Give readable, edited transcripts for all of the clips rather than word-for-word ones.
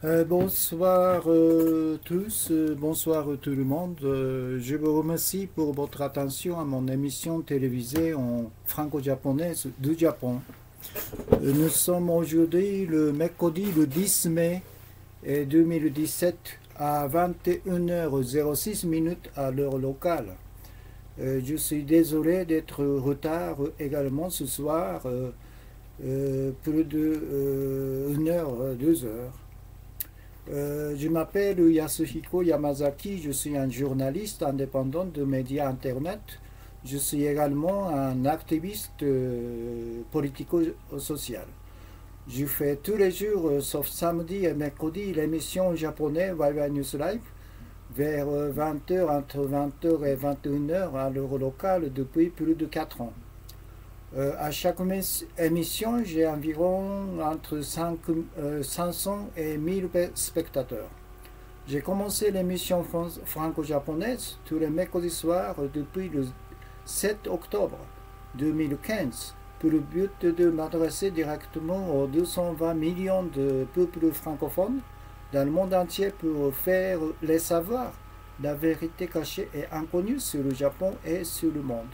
Bonsoir tous, bonsoir tout le monde. Je vous remercie pour votre attention à mon émission télévisée en franco-japonaise du Japon. Nous sommes aujourd'hui le mercredi le 10 mai 2017 à 21h06 à l'heure locale. Je suis désolé d'être en retard également ce soir, plus de 1 heure, 2 heures. Je m'appelle Yasuhiko Yamazaki, je suis un journaliste indépendant de médias Internet. Je suis également un activiste politico-social. Je fais tous les jours, sauf samedi et mercredi, l'émission japonaise Waiwai News Live vers 20h, entre 20h et 21h à l'heure locale depuis plus de 4 ans. À chaque émission, j'ai environ entre 500 et 1000 spectateurs. J'ai commencé l'émission franco-japonaise tous les mercredis soirs depuis le 7 octobre 2015 pour le but de m'adresser directement aux 220 millions de peuples francophones dans le monde entier pour faire les savoir la vérité cachée et inconnue sur le Japon et sur le monde.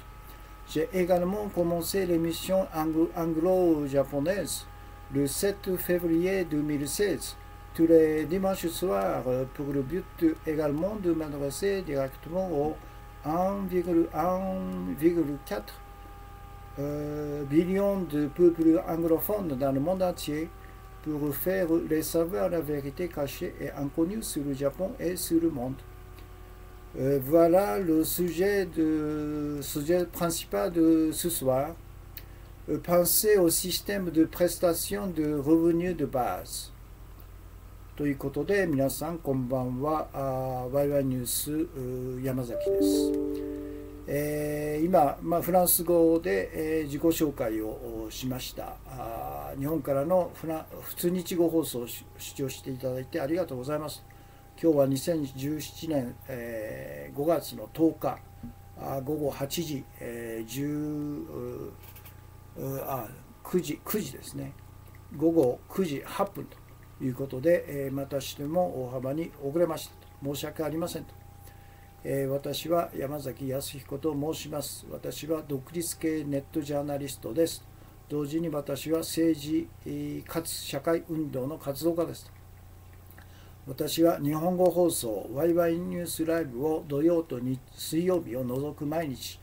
J'ai également commencé l'émission anglo-japonaise le 7 février 2016, tous les dimanches soirs, pour le but également de m'adresser directement aux 1,4 billion de peuples anglophones dans le monde entier pour faire les savoir la vérité cachée et inconnue sur le Japon et sur le monde. Voilà le sujet principal de ce soir. Penser au système de prestation de revenus de base。ということで、皆さんこんばんは。ワイワイニュース山崎です。今、フランス語で、自己紹介をしました。日本からの普通日語放送を視聴していただいてありがとうございます。今日は2017年、5月の10日午後8時、9時ですね。午後9時8分ということで、またしても大幅に遅れましたと。申し訳ありませんと。私は山崎康彦と申します。私は独立系ネットジャーナリストです。同時に私は政治かつ社会運動の活動家です。私は日本語放送ワイワイニュースライブを土曜と水曜日を除く毎日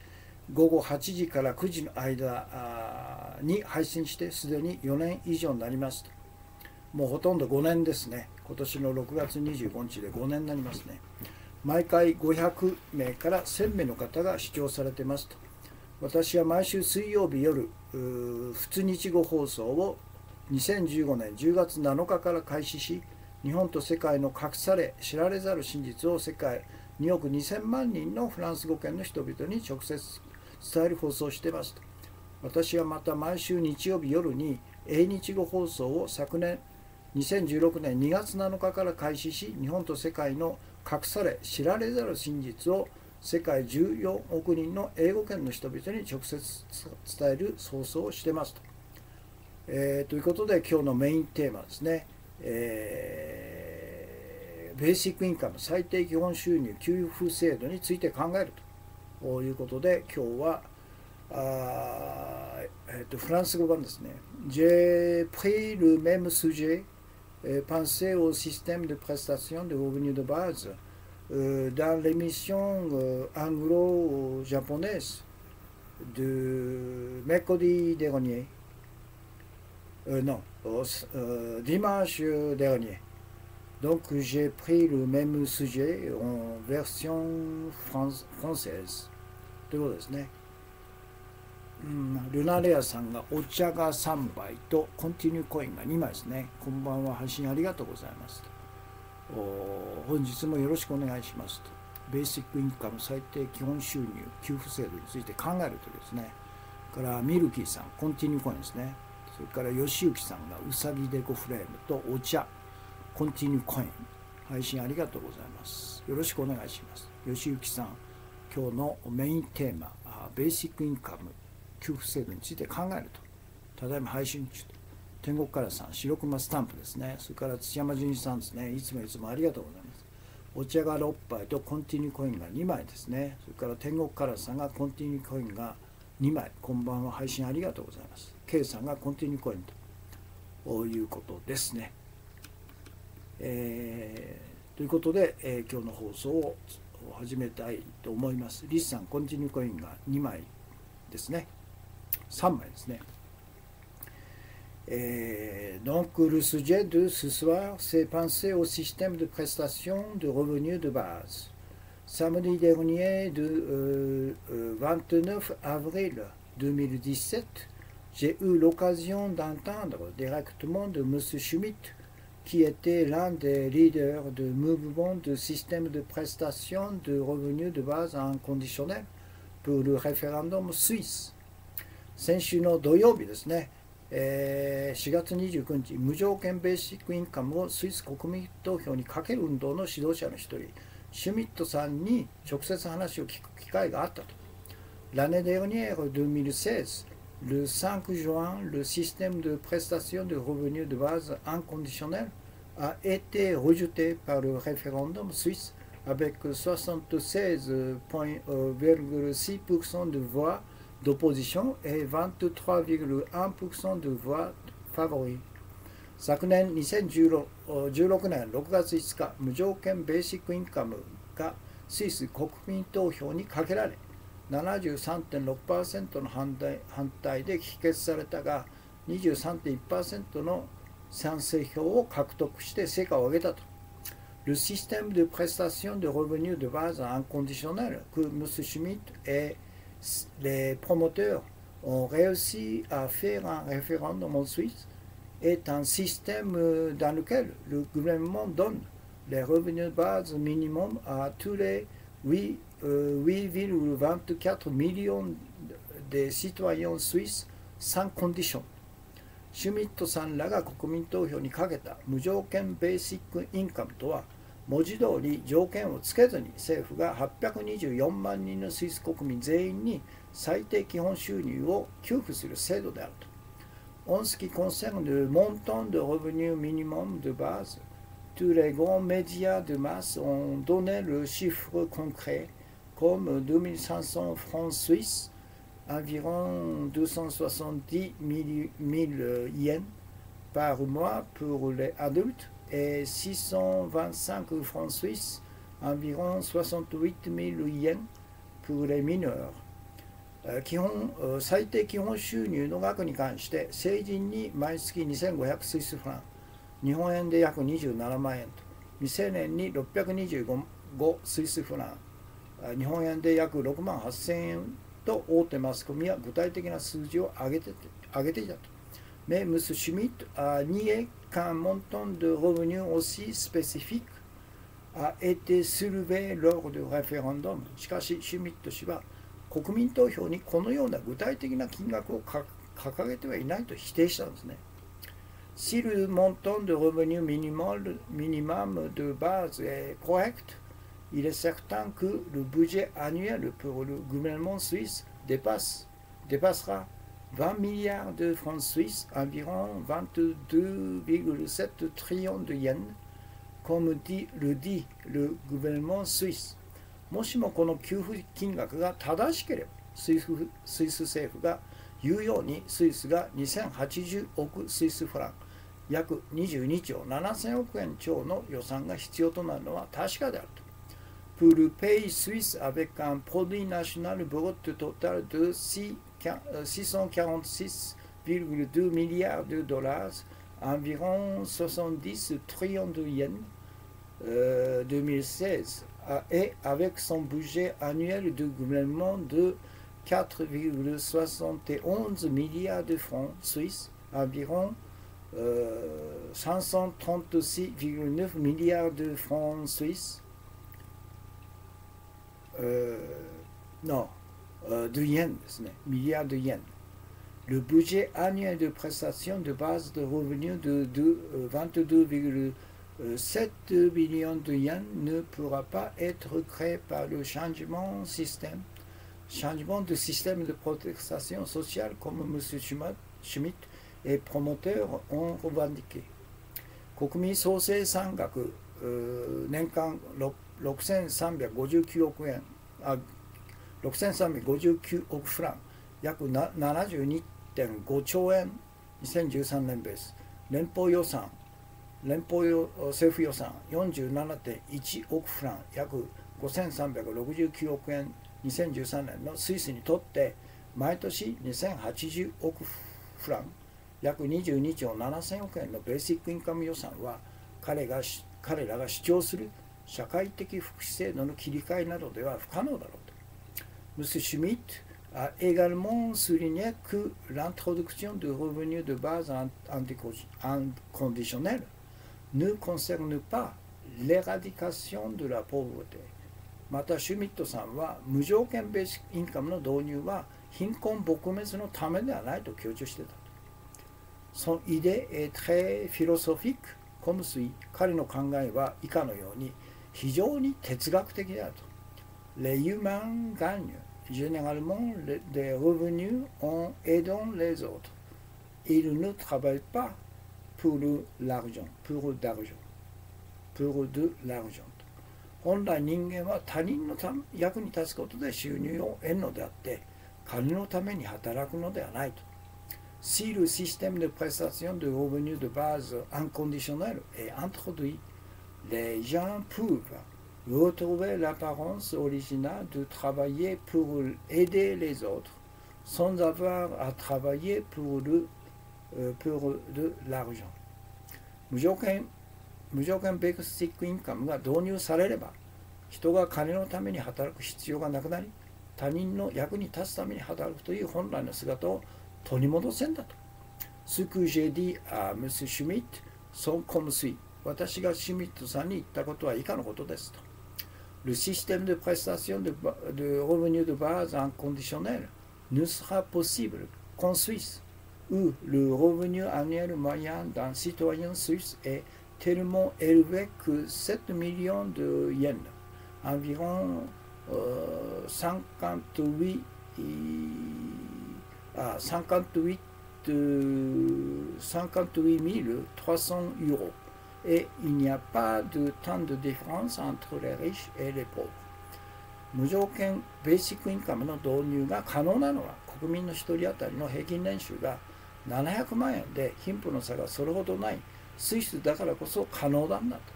午後8時から9時の間に配信してすでに4年以上になります。もうほとんど5年ですね。今年の6月25日で5年になりますね。毎回500名から1000名の方が視聴されていますと。私は毎週水曜日夜普通日語放送を2015年10月7日から開始し、日本と世界の隠され知られざる真実を世界2億2000万人のフランス語圏の人々に直接伝える放送をしていますと。私はまた毎週日曜日夜に英日語放送を昨年2016年2月7日から開始し、日本と世界の隠され知られざる真実を世界14億人の英語圏の人々に直接伝える放送をしていますと。ということで今日のメインテーマですね。ベーシックインカム最低基本収入給付制度について考えるということで、今日はフランス語版ですね。J'ai pris le même sujet, penser au système de prestation de revenus de base dans l'émission anglo-japonaise de mercredi dernier. Non, dimanche dernier. Donc j'ai pris le même sujet en version française. ということですね。ルナレアさんがお茶が3杯とコンティニューコインが2枚ですね。こんばんは、配信ありがとうございますと。本日もよろしくお願いしますと。ベーシックインカム最低基本収入給付制度について考えるとですね。からミルキーさん、コンティニューコインですね。それから吉行さんがうさぎデコフレームとお茶コンティニューコイン配信ありがとうございます。よろしくお願いします。吉行さん、今日のメインテーマベーシックインカム給付制度について考えると。ただいま配信中と。天国からさん、白熊スタンプですね。それから土山純一さんですね。いつもありがとうございます。お茶が6杯とコンティニューコインが2枚ですね。それから天国からさんがコンティニューコインが2枚。こんばんは、配信ありがとうございます。K さんがコンティニューコインということですね。ということで、今日の放送を始めたいと思います。リスさん、コンティニューコインが2枚ですね。3枚ですね。Donc le sujet de ce soir, c'est penser au système de prestation de revenus de base. Samedi dernier, 29 avril 2017, j'ai eu l'occasion d'entendre directement de M. Schmitt, qui était l'un des leaders du mouvement de système de prestation de revenus de base inconditionnel pour le référendum suisse. 先週の土曜日ですね。4月29日、無条件ベーシックインカムをスイス国民投票にかける運動の指導者の一人、シュミットさんに直接話を聞く機会があったと。L'année dernière, 2016, le 5 juin, le système de prestation de revenus de base inconditionnel a été rejeté par le référendum suisse avec 76,6% de voix d'opposition et 23,1% de voix favoris。昨年2016年6月5日、無条件ベーシックインカムがスイス国民投票にかけられ、73.6% の反対で否決されたが、23.1% の賛成票を獲得して成果を上げたと。Le système de prestation de revenus de base inconditionnel que M. Schmitt et les promoteurs ont réussi à faire un référendum en Suisse est un système dans lequel le gouvernement donne les revenus de base minimum à tous les 8,24 millions de citoyens suisses sans condition。シュミットさんらが国民投票にかけた無条件ベーシックインカムとは、文字通り条件をつけずに政府が824万人のスイス国民全員に最低基本収入を給付する制度であると。En ce qui concerne le montant de revenu minimum de base, tous les grands médias de masse ont donné le chiffre concret comme 2500 francs suisses, environ 270 000 yens par mois pour les adultes et 625 francs suisses, environ 68 000 yens pour les mineurs。最低基本収入の額に関して成人に毎月2500スイスフラン、日本円で約27万円と、未成年に625スイスフラン、日本円で約6万8000円と大手マスコミは具体的な数字を上げていたと。Mais M. Schmitt a nié qu'un montant de revenus aussi spécifique a été soulevé lors du référendum。しかし、シュミット氏は国民投票にこのような具体的な金額を掲げてはいないと否定したんですね。Si le montant de revenu minimum de base est correct, il est certain que le budget annuel pour le gouvernement suisse dépassera 20 milliards de francs suisses, environ 22,7 trillions de yens, comme le dit le gouvernement suisse。もしもこの給付金額が正しければ、スイス政府が言うように、スイスが2080億スイスフラン、約22兆7000億円超の予算が必要となるのは確かであると。Pour le pays suisse avec un produit national brut total de 646,2 milliards de dollars, environ 70 trillions de yens, 2016, et avec son budget annuel de gouvernement de 4,71 milliards de francs suisses, environ 536,9 milliards de francs suisses, de yensですね、milliards de yens. Le budget annuel de prestation de base de revenus de 22,7 billions de yens ne pourra pas être créé par le changement de système de protection sociale comme M. Schmitt et promoteurs ont revendiqué。国民総生産額年間6359億円6359億フラン、約72.5兆円、2013年ベース。連邦政府予算 47.1 億フラン、約5369億円、2013年のスイスにとって、毎年2080億フラン、約22兆7000億円のベーシックインカム予算は、彼らが主張する社会的福祉制度の切り替えなどでは不可能だろうと。M. Schmidt a également souligné que l'introduction du revenu de base inconditionnel ne concerne pas l'éradication de la pauvreté。またシュミットさんは無条件ベーシックインカムの導入は貧困撲滅のためではないと強調していた。Son idée est très philosophique comme suit。彼の考えは以下のように非常に哲学的であると。Les humains gagnent généralement des revenus en aidant les autres. Ils ne travaillent pas pour l'argent, pour de l'argent。本来人間は他人の役に立つことで収入を得るのであって、金のために働くのではないと。Si le système de prestation de revenus de base inconditionnel est introduit, les gens peuvent retrouver l'apparence originale de travailler pour aider les autres, sans avoir à travailler pour de l'argent。無条件ベーシックインカムが導入されれば、人が金のために働く必要がなくなり、他人の役に立つために働くという本来の姿を取り戻せんだと。Ce que j'ai dit à M. Schmidt sont comme suit。私がシュミットさんに言ったことは以下のことですと。Le système de prestation de revenus de base inconditionnel ne sera possible qu'en Suisse, où le revenu annuel moyen d'un citoyen suisse est tellement élevé que 7 millions de yens, environ 58 300 euros。Et il n'y a pas de tant de différence entre les riches et les pauvres。無条件ベーシックインカムの導入が可能なのは、国民の1人当たりの平均年収が700万円で貧富の差がそれほどないスイスだからこそ可能なんだと。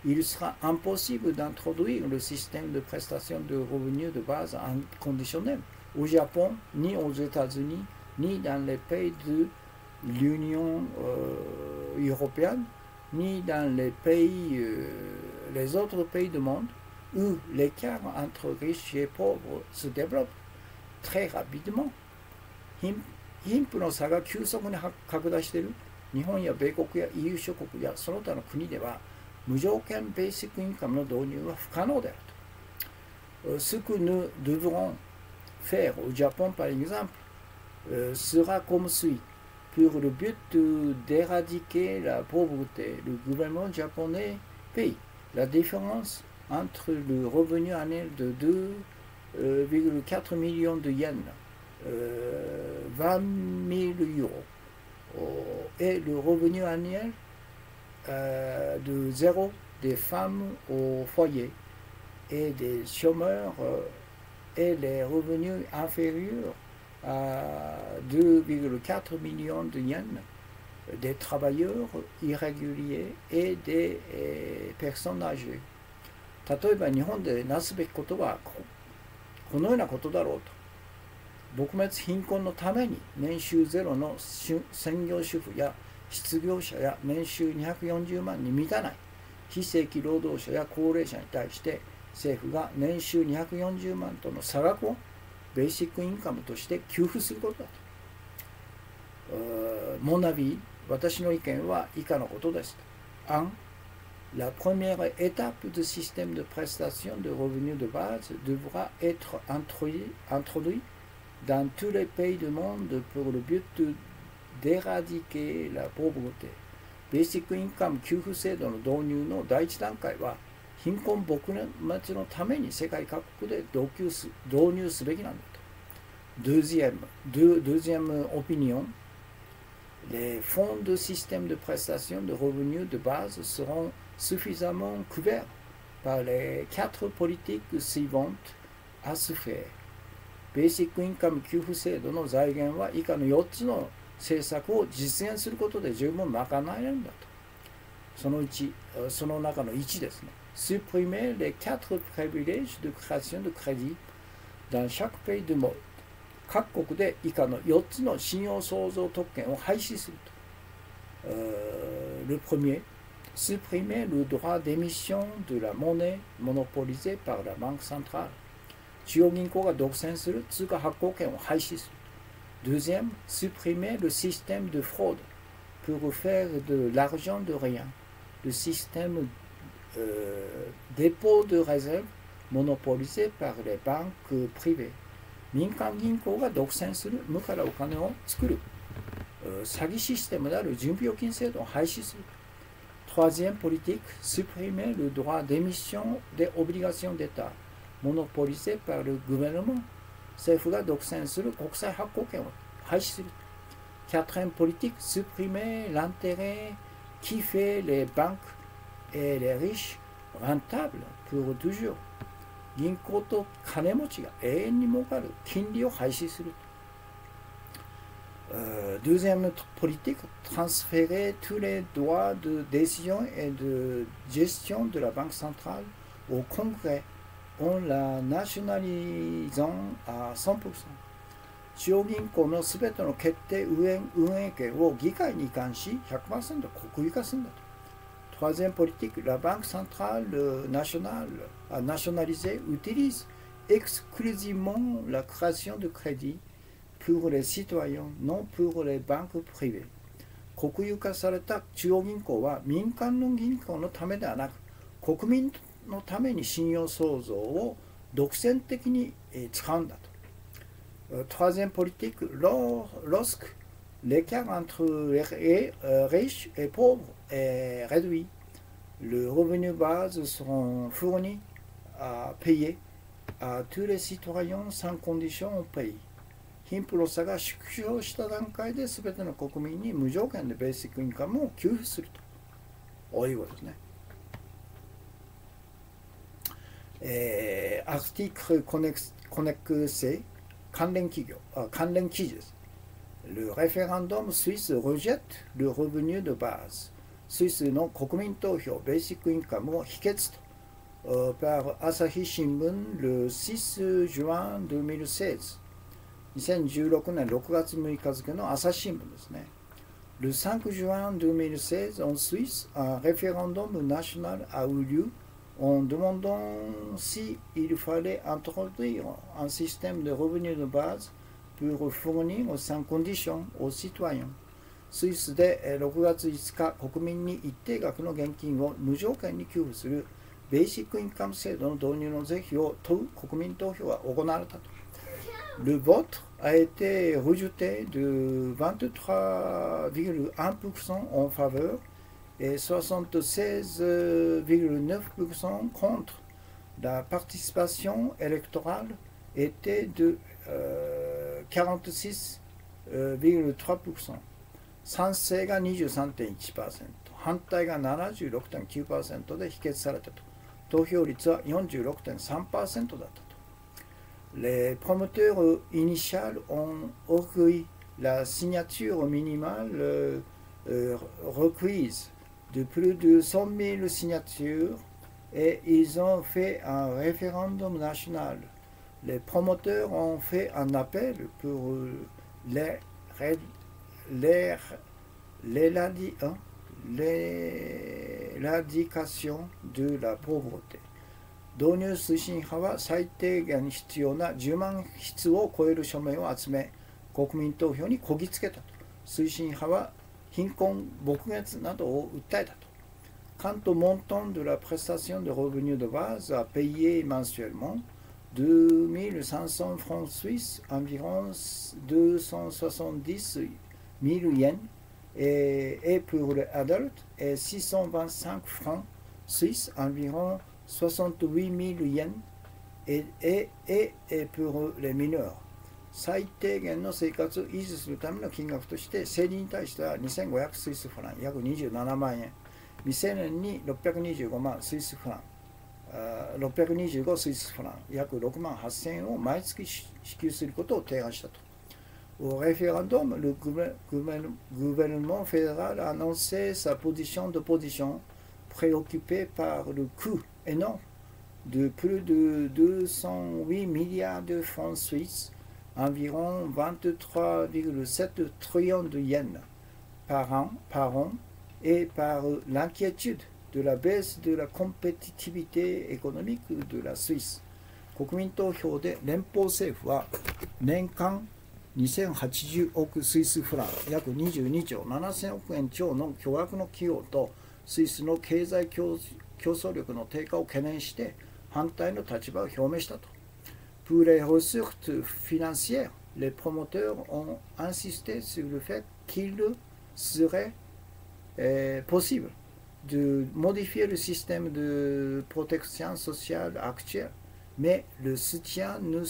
Il sera impossible d'introduire le système de prestation de revenus de base inconditionnel au Japon, ni aux États-Unis, ni dans les pays de l'Union européenne, ni dans les autres pays du monde où l'écart entre riches et pauvres se développe très rapidement。貧富の差が急速に拡大している日本や米国や EU 諸国やその他の国では、無条件ベーシックインカムの導入は不可能であると。Ce que nous devrons faire au Japon, par exemple, sera comme suit. Pour le but d'éradiquer la pauvreté, le gouvernement japonais paye la différence entre le revenu annuel de 2,4 millions de yens, 20 000 euros, et le revenu annuel de zéro des femmes au foyer et des chômeurs et les revenus inférieurs à 2,4 millions de yens des travailleurs irréguliers et des personnes âgées。例えば日本でなすべきことはこのようなことだろうと。撲滅貧困のために年収ゼロの専業主婦や失業者や年収240万に満たない非正規労働者や高齢者に対して政府が年収240万との差額をベーシックインカムとして給付することだと。Mon avis、私の意見は以下のことです。1. La première étape du système de prestation de revenus de base devra être introduite dans tous les pays du monde pour le but d'éradiquer la pauvreté。ベーシックインカム給付制度の導入の第一段階は、貧困撲滅のために世界各国で導入すべきなんだと。Deuxième opinion, les fonds de système de prestation de revenus de base seront suffisamment couverts par les 4 politiques suivantes à ce faire。ベーシックインカム給付制度の財源は以下の4つの政策を実現することで十分賄えるんだと。その中の1ですね。supprimer les 4 privilèges de création de crédit dans chaque pays du monde。各国で以下の4つの信用創造特権を廃止すると。le premier, supprimer le droit d'émission de la monnaie monopolisée par la banque centrale。中央銀行が独占する通貨発行権を廃止する。deuxième, supprimer le système de fraude pour faire de l'argent de rien. Le système dépôt de réserve monopolisé par les banques privées。民間銀行が独占する無からお金を作る詐欺システムである準備預金制度を廃止する。troisième politique, supprimer le droit d'émission des obligations d'État monopolisé par le gouvernement。政府が独占する国債発行権を廃止する。quatrième politique, supprimer l'intérêt qui fait les banques et les riches rentables pour toujours。銀行と金持ちが永遠に儲かる金利を廃止する。deuxième politique, transférer tous les droits de décision et de gestion de la Banque centrale au Congrès en la nationalisant à 100%。中央銀行のすべての決定運営権を議会に移管し 100% 国有化するんだと。troisième politique, la Banque centrale nationalisée utilise exclusivement la création de crédit pour les citoyens, non pour les banques privées。国有化された中央銀行は民間の銀行のためではなく、国民のために信用創造を独占的に使うんだと。troisième politique, lorsque l'écart entre les riches et pauvres est réduit, le revenu base sera fourni à payer à tous les citoyens sans condition au pays。貧富の差が縮小した段階で全ての国民に無条件でベーシックインカムを給付するということですね。アーティクルコネクセ関連記事です。Le référendum suisse rejette le revenu de base。スイスの国民投票ベーシックインカムを否決と。par 朝日新聞 le 6 juin 2016。2016年6月6日付の朝日新聞ですね。Le 5 juin 2016, en Suisse, un référendum national a eu lieu en demandant s'il fallait introduire un système de revenus de base pour fournir sans condition aux citoyens。スイスで6月5日、国民に一定額の現金を無条件に給付するベーシックインカム制度の導入の是非を問う国民投票が行われたと。Le vote a été rejeté de 23,1% en faveur et 76,9% contre. La participation électorale était de 46,3%。賛成が 23.1%、反対が 76.9% で否決されたと。投票率は 46.3% だったと。Les promoteurs initiaux ont recueilli la signature minimale requise de plus de 100 000 signatures et ils ont fait un référendum national. Les promoteurs ont fait un appel pour l'éradication de la pauvreté。導入推進派は最低限に必要な10万筆を超える署名を集め、国民投票にこぎつけたと。推進派は貧困、撲滅などを訴えたと。Quant au montant de la prestation de revenus de base à payer mensuellement, 2500 francs suisses, environ 270 000 yens, et pour les adultes, et 625 francs suisses, environ 68 000 yens, et pour les mineurs. 最低限の生活を維持するための金額として、生理に対しては2500スイスフラン、約27万円、未成年に625万スイスフラン、625スイスフラン、約6万8000円を毎月支給することを提案したと。Au référendum, le gouvernement fédéral a annoncé sa position d'opposition, préoccupé par le coût énorme de plus de 208 milliards de francs suisses, environ 23,7 trillions de yens par an, et par l'inquiétude de la baisse de la compétitivité économique de la Suisse. 国民投票で連邦政府は年間2080億スイスフラン、約22兆7000億円超の巨額の費用とスイスの経済競争力の低下を懸念して反対の立場を表明したと。Pour les ressources financières, les promoteurs ont insisté sur le fait qu'il serait possible de modifier le système de protection sociale actuel, mais le soutien ne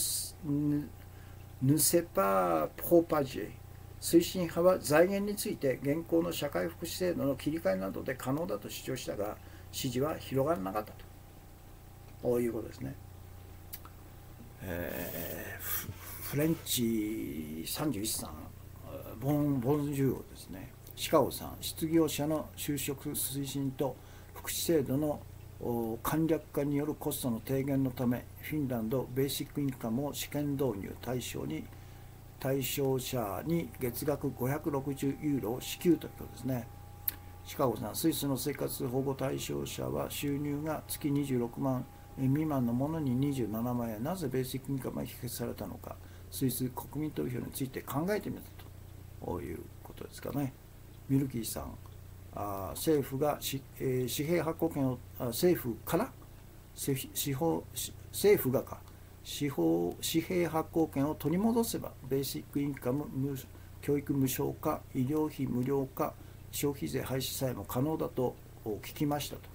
s'est pas propagé。推進派は財源について現行の社会福祉制度の切り替えなどで可能だと主張したが、支持は広がらなかったと。こういうことですね。フレンチ31さん、ボンジュールですね。シカゴさん、失業者の就職推進と福祉制度の簡略化によるコストの低減のため、フィンランドベーシックインカムを試験導入対象者に月額560ユーロを支給ということですね。シカゴさん、スイスの生活保護対象者は収入が月26万円未満のものに27万円、なぜベーシックインカムが否決されたのか、スイス国民投票について考えてみたということですかね。ミルキーさん、政府が紙幣発行権を政府から政府が紙幣発行権を取り戻せばベーシックインカム、教育無償化、医療費無料化、消費税廃止さえも可能だと聞きましたと。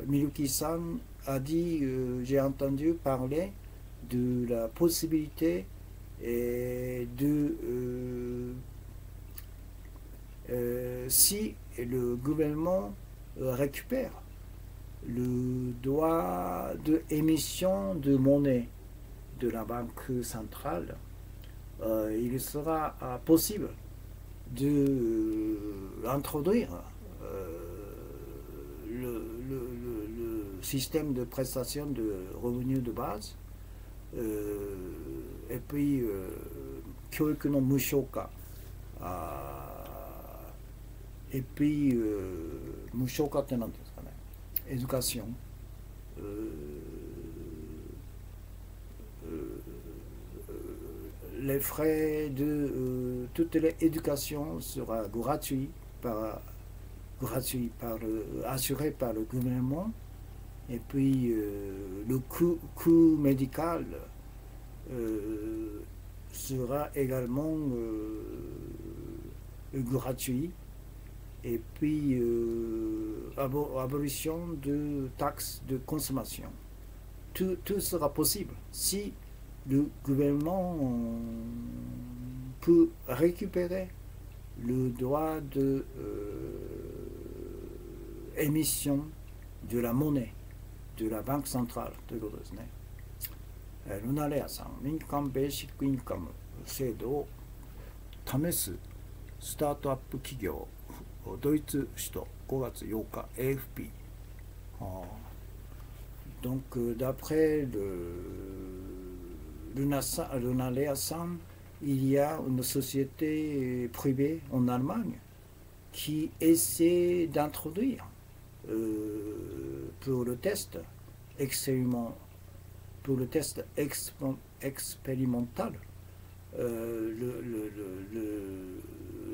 ミルキーさんa dit j'ai entendu parler de la possibilité si le gouvernement récupère le droit d'émission de monnaie de la Banque centrale, il sera possible d'introduire le système de prestation de revenus de base, et puis 教育の無償化、et puis 無償化って何ですかね、エデュカション、les frais de toute l'éducation sera assuré par le gouvernement, et puis le coût médical sera également gratuit, et puis abolition de taxes de consommation. Tout sera possible si le gouvernement peut récupérer le droit de émission de la monnaie de la Banque centrale ということですね。ルナレアさん、民間ベーシックインカム制度を試すスタートアップ企業、ドイツ首都5月8日 AFP。Donc d'après Lunalea San, il y a une société privée en Allemagne qui essaie d'introduire pour le test expérimental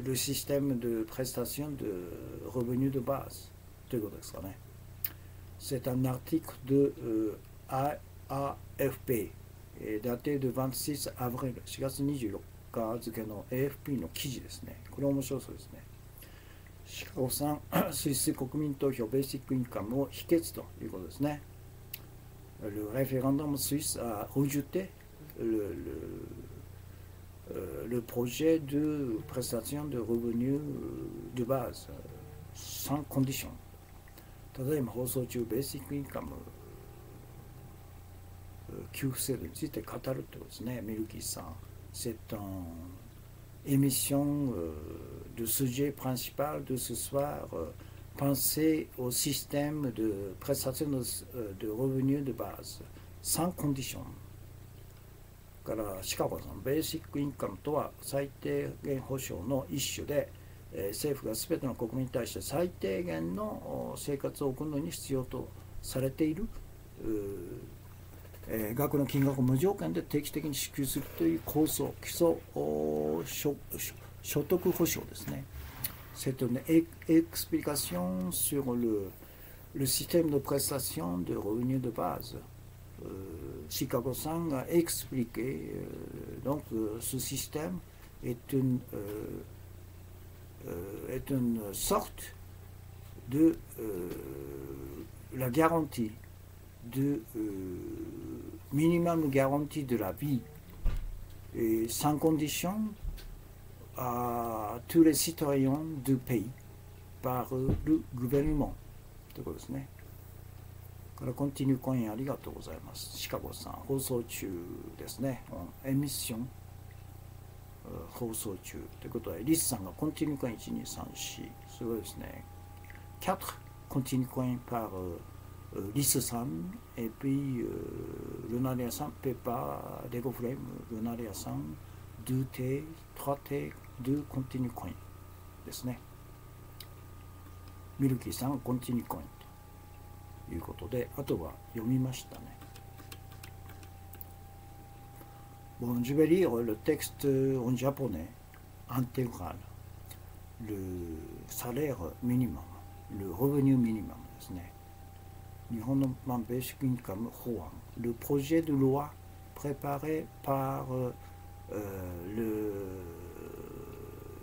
le système de prestation de revenus de base ということですかね。C'est un article de AFP daté de 26 avril 4月24日付の AFP の記事ですね。これ面白そうですね。シカゴさん、スイス国民投票ベーシックインカムを否決ということですね。le référendum suisse a rejeté le projet de prestation de revenus de base sans condition。例えば放送中ベーシックインカム給付制度について語るってことですね。ミルキーさん、c'est une émission de sujet principal de ce soir, penser au système de prestation de revenus de base sans condition。からシカゴさん、ベーシックインカムとは最低限保障の一種で、政府が全ての国民に対して最低限の生活を送るのに必要とされている額の金額を無条件で定期的に支給するという構想、基礎所得保障ですね。C'est une explication sur le système de prestation de revenus de base. Chicago-san a expliqué donc ce système est une sorte de la garantie de minimum garantie de la vie et sans condition à tous les citoyens du pays par le gouvernement ということですね。からコンティニューコインありがとうございます。シカゴさん、放送中ですね。エミッション放送中ということで、リスさんがコンティニューコイン1234、すごいですね。4コンティニューコインパーリスさん、et puisルナリアさん、ペーパー、レゴフレーム、ルナリアさん、2T、3T、2コンティニューコインですね。ミルキーさん、コンティニューコイン。ということで、あとは読みましたね。Bon, je vais lire le texte en japonais intégral. Le salaire minimum, le revenu minimum ですね。日本のベーシックインカム法案。Le projet de loi préparé par le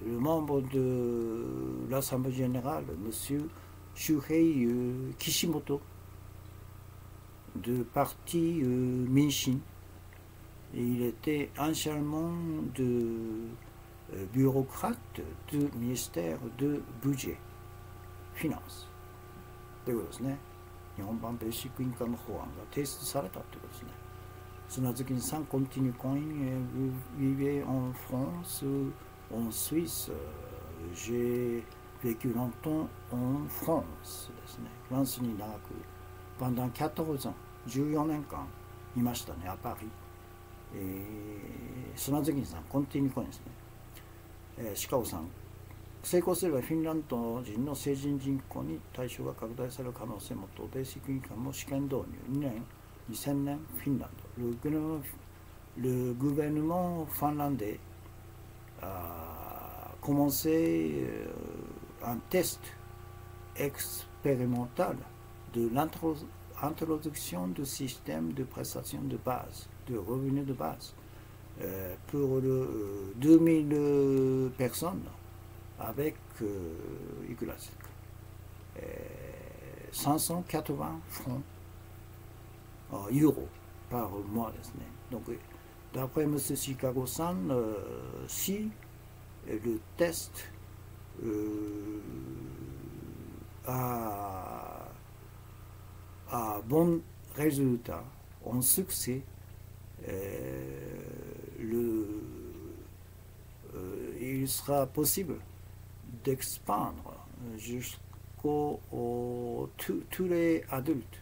membre de l'Assemblée générale, M. Shuhei Kishimoto, de parti Minshin. Il était anciennement de bureaucrate du ministère de budget, finance. ということですね。日本版ベーシックインカム法案が提出されたということですね。砂月に3 continue coin vivait en France, en Suisse. J'ai vécu longtemps en France ですね。フランスに長く、pendant 14 ans、14年間いましたね、アパリ。砂月さん、コンティニューコインですね。シカオさん、成功すればフィンランド人の成人人口に対象が拡大される可能性もと、ベーシックインカムを試験導入。2000年、フィンランド。Le gouvernement finlandais a commencé un test expérimental de l'introduction du système de prestation de base, de revenus de base, pour 2000 personnes avec いくらですか、580 francs euros par mois ですね。Donc, d'après M. Chicago-san, si le test a bon résultat, en succès, il sera possible d'expandre jusqu'aux tous les adultes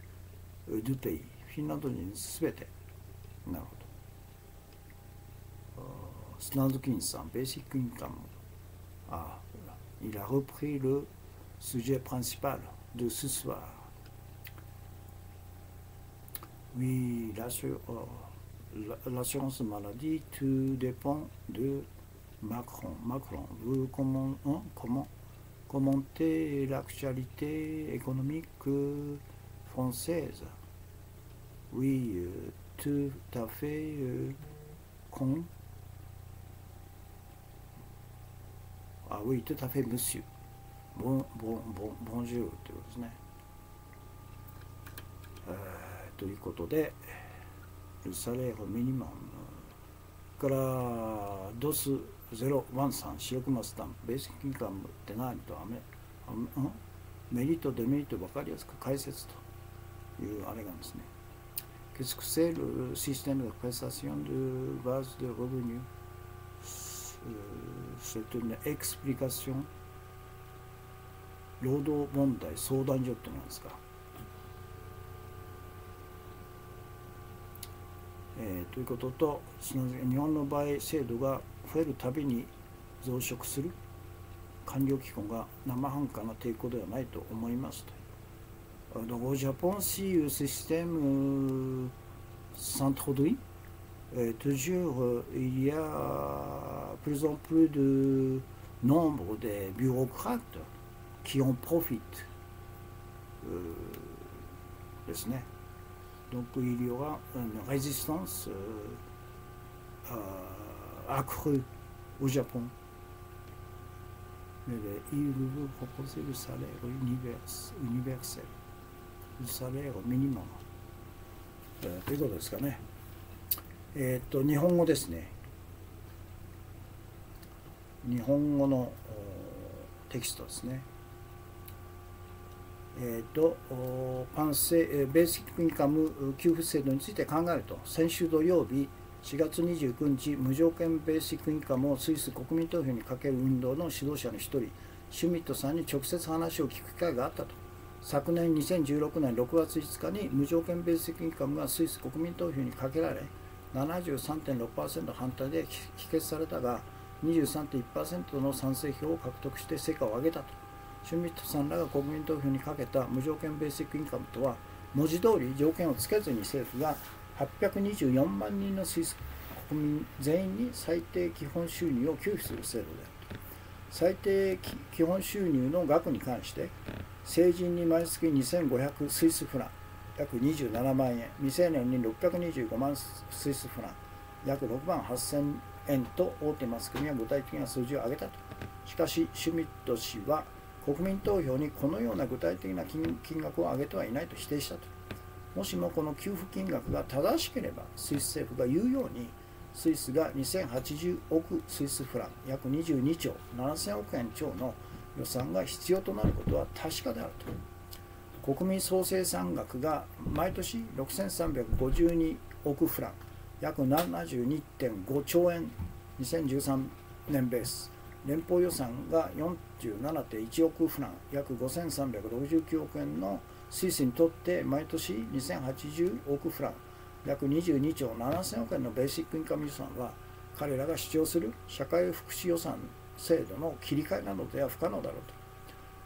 du pays. フィンランド人すべて。なるほど。スナズキンさん、ベーシックインカム。Il a repris le sujet principal de ce soir. Oui, l'assurance maladie, tout dépend de Macron. Vous commentez l'actualité économique française. Oui, tout à fait oui, tout à fait, monsieur. Bonjour ということですね。ということで、ルサレールミニマムからドス013四翼マスタンベーシックインカムって何とメリットデメリット分かりやすく解説というあれがですね。Qu'est-ce que c'est le système de prestation de base de revenus? C'est une explication 労働問題相談所って何ですか。ということと、日本の場合制度が増えるたびに増殖する官僚機構が生半可な抵抗ではないと思いますと。Donc au Japon, si le système s'introduit, toujours il y a plus en plus de nombre de bureaucrates qui en profitent. ですね。Donc il y aura une résistance accrue au Japon. Mais il veut proposer le salaire universel, le salaire minimum. ということですかね。日本語ですね。日本語のテキストですね。ベーシックインカム給付制度について考えると、先週土曜日4月29日、無条件ベーシックインカムをスイス国民投票にかける運動の指導者の一人、シュミットさんに直接話を聞く機会があったと。昨年2016年6月5日に無条件ベーシックインカムがスイス国民投票にかけられ、73.6% 反対で否決されたが、23.1% の賛成票を獲得して成果を上げたと。シュミットさんらが国民投票にかけた無条件ベーシックインカムとは、文字通り条件をつけずに政府が824万人のスイス国民全員に最低基本収入を給付する制度である。最低基本収入の額に関して、成人に毎月2500スイスフラン、約27万円、未成年に625万スイスフラン、約6万8000円と大手マスコミは具体的な数字を挙げたと。しかし、シュミット氏は、国民投票にこのような具体的な金額を上げてはいないと否定したと。もしもこの給付金額が正しければ、スイス政府が言うように、スイスが2080億スイスフラン、約22兆7000億円超の予算が必要となることは確かであると。国民総生産額が毎年6352億フラン、約 72.5 兆円、2013年ベース。連邦予算が 47.1 億フラン、約5369億円のスイスにとって毎年2080億フラン、約22兆7000億円のベーシックインカム予算は、彼らが主張する社会福祉予算制度の切り替えなどでは不可能だろうと。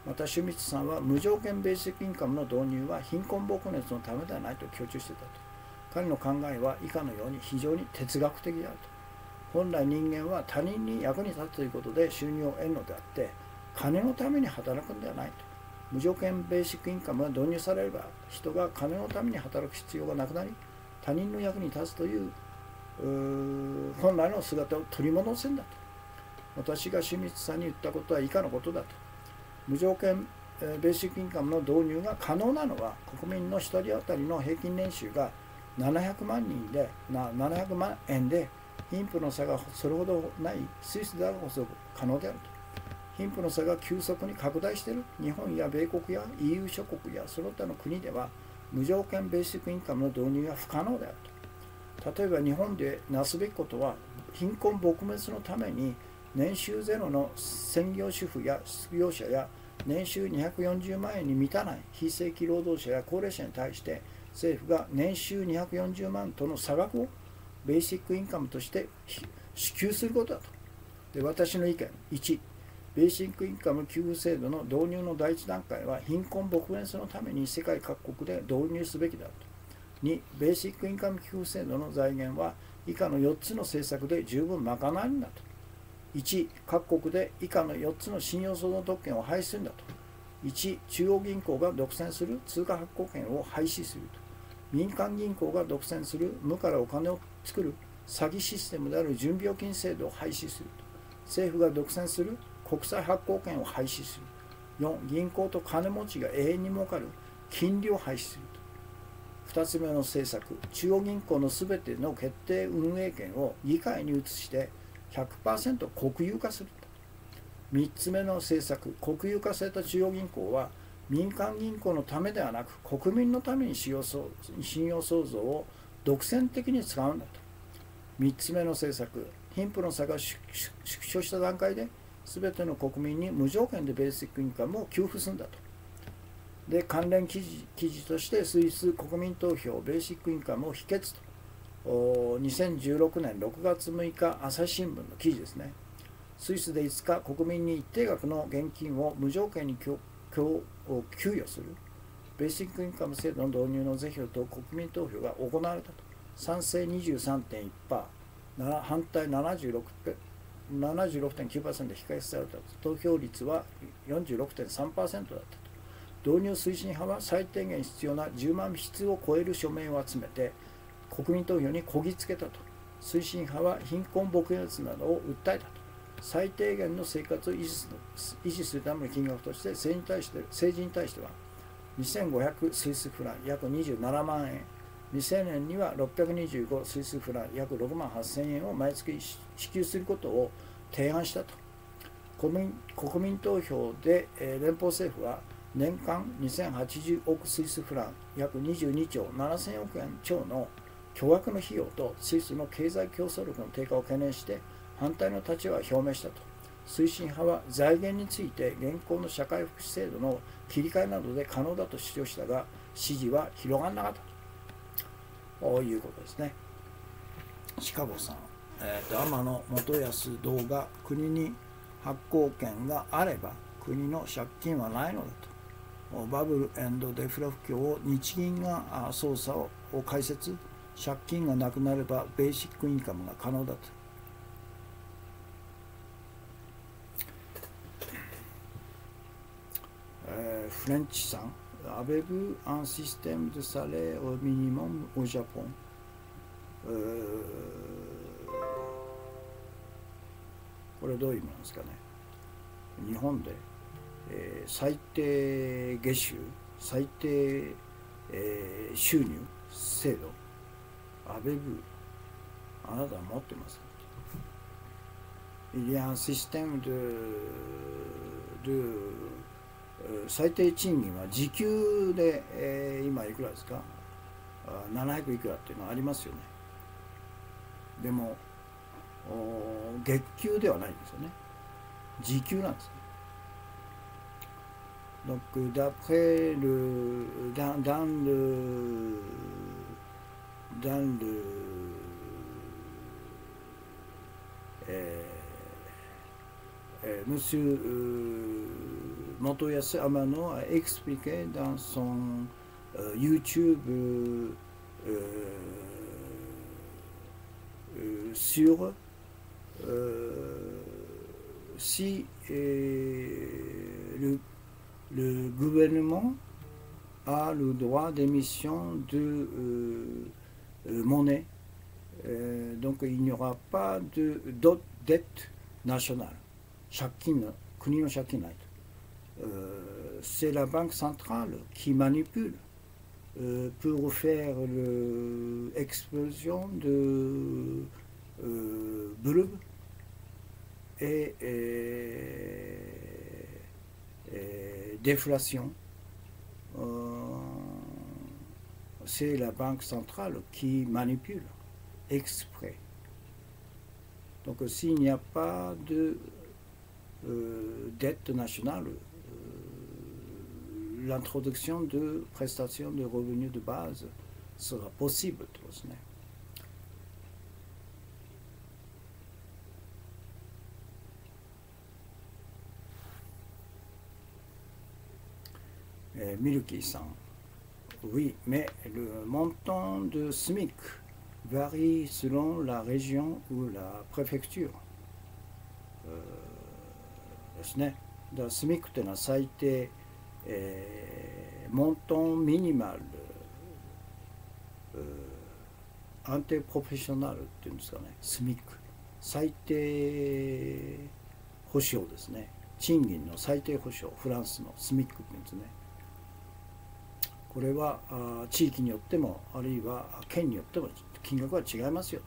また、シュミッツさんは無条件ベーシックインカムの導入は貧困撲滅のためではないと強調していたと。彼の考えは以下のように非常に哲学的であると。本来人間は他人に役に立つということで収入を得るのであって、金のために働くのではないと。無条件ベーシックインカムが導入されれば、人が金のために働く必要がなくなり、他人の役に立つという本来の姿を取り戻せんだと。私がシュミッツさんに言ったことは以下のことだと。無条件ベーシックインカムの導入が可能なのは、国民の1人当たりの平均年収が700万円で、貧富の差がそれほどないスイスであるこそ可能であると。貧富の差が急速に拡大している日本や米国や EU 諸国やその他の国では、無条件ベーシックインカムの導入が不可能であると。例えば日本でなすべきことは、貧困撲滅のために年収ゼロの専業主婦や失業者や年収240万円に満たない非正規労働者や高齢者に対して、政府が年収240万との差額をベーシックインカムとして支給することだと。で、私の意見1、ベーシックインカム給付制度の導入の第一段階は貧困撲滅のために世界各国で導入すべきだと。2、ベーシックインカム給付制度の財源は以下の4つの政策で十分賄えるんだと。1、各国で以下の4つの信用相続特権を廃止するんだと。1、中央銀行が独占する通貨発行権を廃止すると。民間銀行が独占する無からお金を作る詐欺システムである準備預金制度を廃止すると。政府が独占する国債発行権を廃止する。4、銀行と金持ちが永遠に儲かる金利を廃止すると。2つ目の政策、中央銀行のすべての決定運営権を議会に移して 100% 国有化する。3つ目の政策、国有化された中央銀行は民間銀行のためではなく国民のために信用創造を独占的に使うんだと。3つ目の政策、貧富の差が縮小した段階で全ての国民に無条件でベーシックインカムを給付するんだと。で、関連記事としてスイス国民投票ベーシックインカムを否決と、2016年6月6日朝日新聞の記事ですね。スイスで5日、国民に一定額の現金を無条件に給与するベーシックインカム制度の導入の是非と国民投票が行われたと。賛成 23.1%、反対 76.9% で非開されたと。投票率は 46.3% だったと。導入推進派は最低限必要な10万筆を超える署名を集めて国民投票にこぎつけたと。推進派は貧困撲滅などを訴えたと。最低限の生活を維持するための金額として政治に対しては2500スイスフラン約27万円、未成年には625スイスフラン約6万8000円を毎月支給することを提案したと。国民投票で連邦政府は年間2080億スイスフラン約22兆7000億円超の巨額の費用とスイスの経済競争力の低下を懸念して反対の立場を表明したと。推進派は財源について現行の社会福祉制度の切り替えなどで可能だと主張したが支持は広がらなかったということですね。シカゴさん、天野元康堂が国に発行権があれば国の借金はないのだと。バブル&デフレ不況を日銀が操作を開設、借金がなくなればベーシックインカムが可能だと。フレンチさん、avez-vous un système de salaire minimum au Japon? これどういう意味なんですかね。日本で、最低月収、最低、収入制度、avez-vous、あなたは持ってますか。Il y a un système de最低賃金は時給で、今いくらですか、700いくらっていうのはありますよね。でも月給ではないんですよね。時給なんですね。Donc d'après dans le Monsieur Motoyasu Amano a expliqué dans son YouTube sur si le gouvernement a le droit d'émission de monnaie, donc il n'y aura pas de dette nationale. 借金の国の借金ないと。C'est la banque centrale qui manipule pour faire l'explosion de bulbes et déflation. C'est la banque centrale qui manipule exprès. Donc s'il n'y a pas de dette nationale, l'introduction de prestations de revenus de base sera possible とですね。ミルキーさん、oui, mais le montant de SMIC varie selon la région ou la préfecture. ですね。だからSMICっていうのは最低、モントンミニマル、アンテプロフェッショナルっていうんですかね。SMIC、最低保障ですね。賃金の最低保障、フランスのSMICっていうんですね。ここれは地域によってもあるいは県によっても金額は違いますよ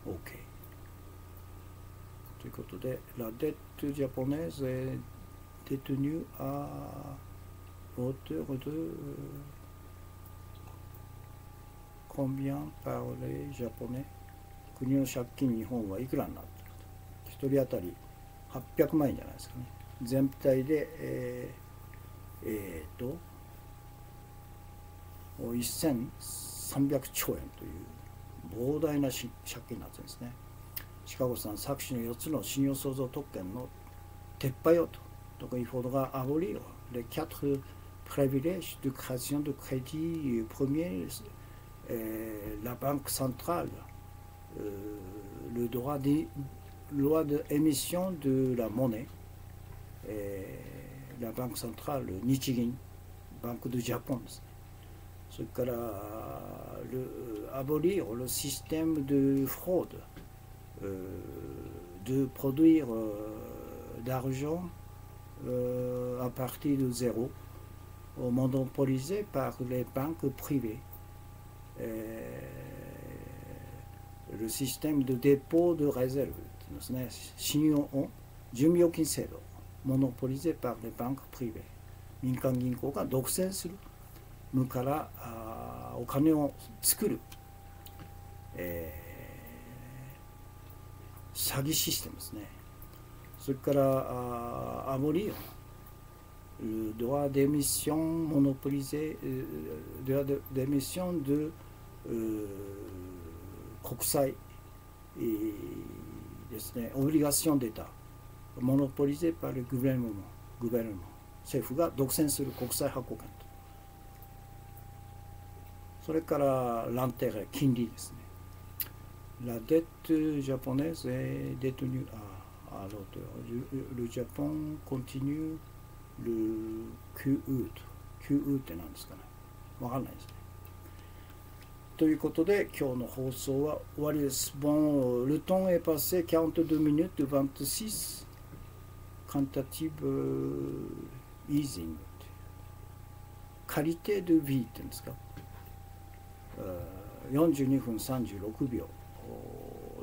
と。OK。ということで、La dette japonaise est détenue à hauteur de combien par les japonais。国の借金、日本はいくらになっているかと。1人当たり800万円じゃないですかね。全体で、1300兆円という膨大な借金になってるんですね。シカゴさん、搾取の4つの信用創造特権の撤廃をと。Donc il faudra abolir les 4 privilèges de création de crédit. Premier, la banque centrale, le droit d'émission de la monnaie, la banque centrale, Nichikin, Banque du Japon. それからabolir le système de fraude, de produire d'argent à partir de zéro, monopolisé par les banques privées. Le système de dépôt de réserve ですね、信用準備預金制度、monopolisé par les banques privées。民間銀行が独占する無からお金を作る、詐欺システムですね。それからabolir le droit d'émission monopolisé, droit d'émission de 国債ですね、オブリガションデータ、モノポリゼパルグベルモ、政府が独占する国債発行権と、それからランテレ、金利ですね。La dette japonaise est détenue à l'auteur. Le Japon continue le QE と。QE って何ですかね。わかんないですね。ということで今日の放送は終わりです。Bon, le temps est passé 42 minutes 26. Quantitative easing. Qualité de vie って言うんですか。42分36秒。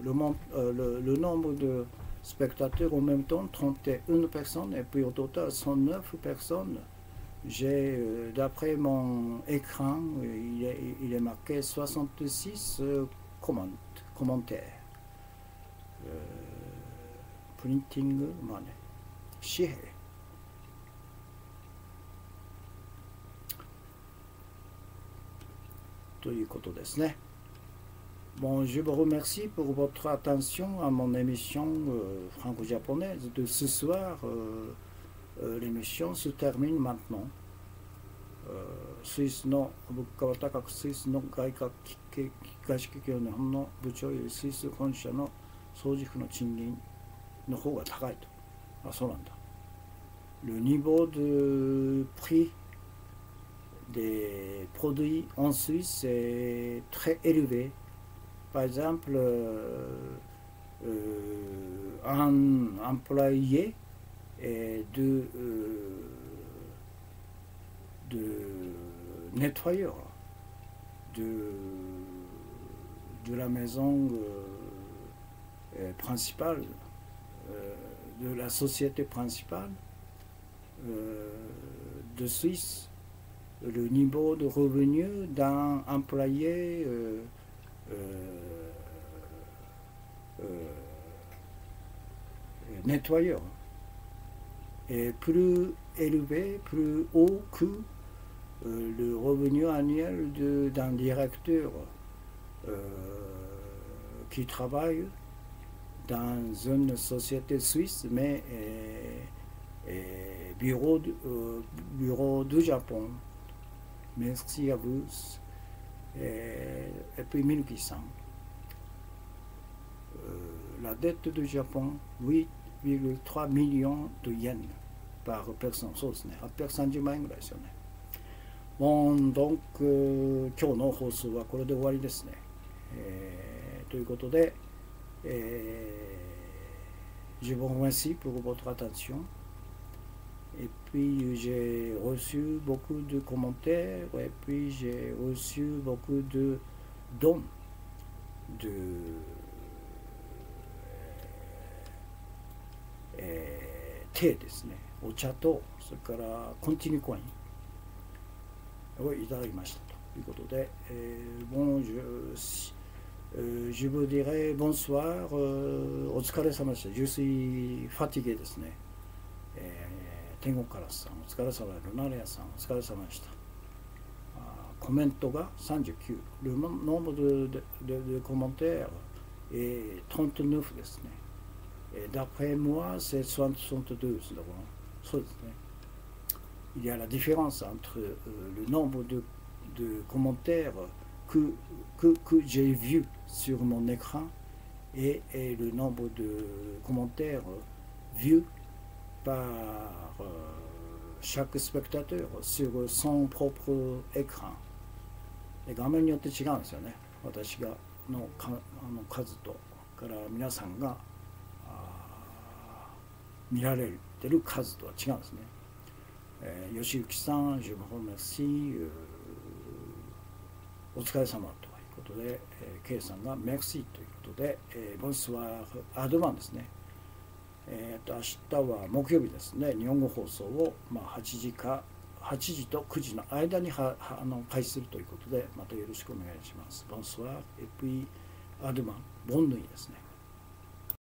Le nombre de spectateurs en même temps, 31 personnes, et puis au total 109 personnes. J'ai, d'après mon écran, il est marqué 66 commentaires. Printing money. 紙幣。ということですね。Bon, je vous remercie pour votre attention à mon émission franco-japonaise de ce soir. L'émission se termine maintenant. スイスの物価は高く、スイスの外資企業の日本の部長よりスイス本社の総事府の賃金の方が高いと。あ、そうなんだ。Le niveau de prix des produits en Suisse est très élevé. Par exemple, un employé de nettoyeur de la maison principale, de la société principale de Suisse, le niveau de revenu d'un employé nettoyeur est plus élevé, plus haut que le revenu annuel d'un directeur qui travaille dans une société suisse, mais bureau du Japon. Merci à vous. Et puis Minuki-san. La dette du Japon, 8,3 millions de yens par personne. そうですね。830万円ぐらいですよね。Bon, donc, 今日の放送はこれで終わりですね。ということで、je vous remercie pour votre attention. Et puis, puis j'ai reçu beaucoup de commentaires, et puis j'ai reçu beaucoup de dons de手ですね、お茶とそれからコンティニューコインをいただきましたということで、bon, je vous dirais bonsoir, お疲れ様でした。Je suis fatigué ですね。天国からさん、お疲れ様で、ルナレアさん、お疲れ様でした。コメントが39、le nombre de commentaires est 39ですね。D'après moi, c'est 72. Il y a la différence entre le nombre de commentaires que j'ai vus sur mon écran et le nombre de commentaires vus par chaque spectateur sur son propre écran。画面によって違うんですよね。私がの数とから皆さんが見られてる数とは違うんですね。吉行さん、je vous remercie、お疲れ様ということで、K さんが Merci ということで、Bonsoir、アドバンですね。明日は木曜日ですね、日本語放送を、8時と9時の間に開始するということで、またよろしくお願いします。Bonsoir、et puis、アドバン、bonne nuitですね。